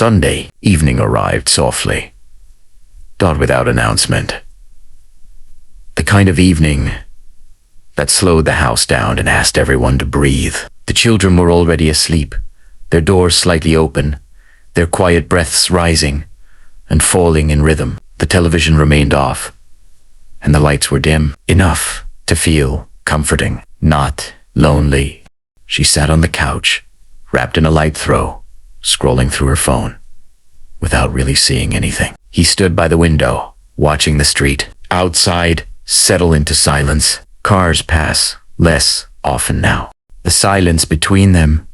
Sunday evening arrived softly, not without announcement. The kind of evening that slowed the house down and asked everyone to breathe. The children were already asleep, their doors slightly open, their quiet breaths rising and falling in rhythm. The television remained off, and the lights were dim, enough to feel comforting, not lonely. She sat on the couch, wrapped in a light throw, scrolling through her phone, without really seeing anything. He stood by the window, watching the street. Outside, settle into silence. Cars pass less often now. The silence between them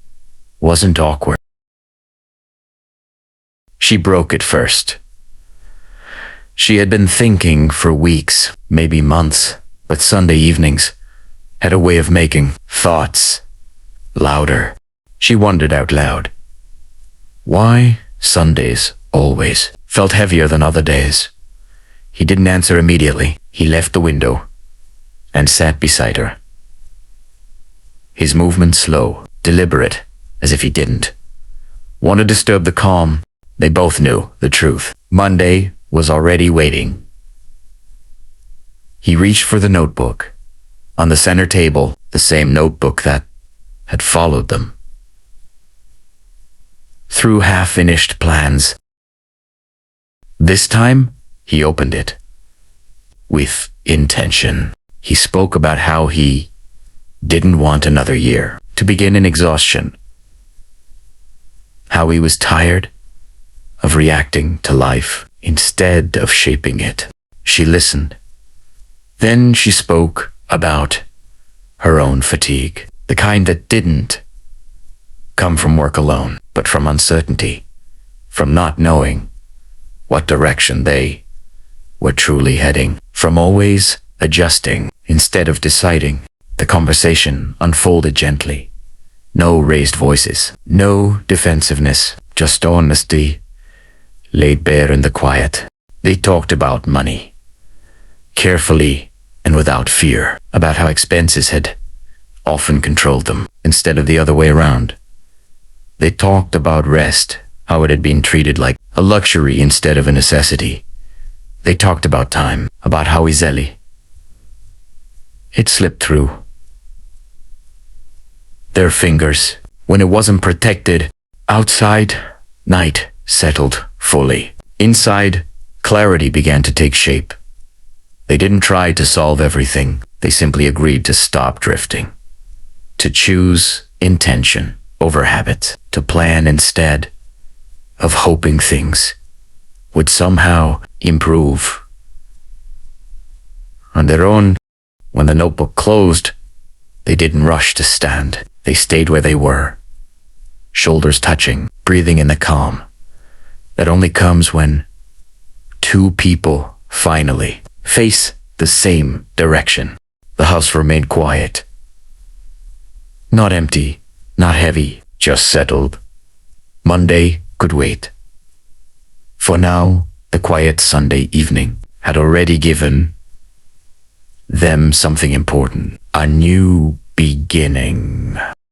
wasn't awkward. She broke it first. She had been thinking for weeks, maybe months, but Sunday evenings had a way of making thoughts louder. She wondered out loud why Sundays always felt heavier than other days. He didn't answer immediately. He left the window and sat beside her. His movement slow, deliberate, as if he didn't want to disturb the calm. They both knew the truth. Monday was already waiting. He reached for the notebook. On the center table, the same notebook that had followed them through half-finished plans. This time, he opened it with intention. He spoke about how he didn't want another year to begin in exhaustion, how he was tired of reacting to life instead of shaping it. She listened. Then she spoke about her own fatigue, the kind that didn't come from work alone, but from uncertainty, from not knowing what direction they were truly heading, from always adjusting instead of deciding. The conversation unfolded gently. No raised voices, no defensiveness, just honesty laid bare in the quiet. They talked about money, carefully and without fear, about how expenses had often controlled them instead of the other way around. They talked about rest, how it had been treated like a luxury instead of a necessity. They talked about time, about how easily it slipped through their fingers when it wasn't protected. Outside, night settled fully. Inside, clarity began to take shape. They didn't try to solve everything. They simply agreed to stop drifting, to choose intention over habit, to plan instead of hoping things would somehow improve on their own. When the notebook closed, they didn't rush to stand. They stayed where they were, shoulders touching, breathing in the calm that only comes when two people finally face the same direction. The house remained quiet. Not empty, not heavy, just settled. Monday could wait. For now, the quiet Sunday evening had already given them something important, a new beginning.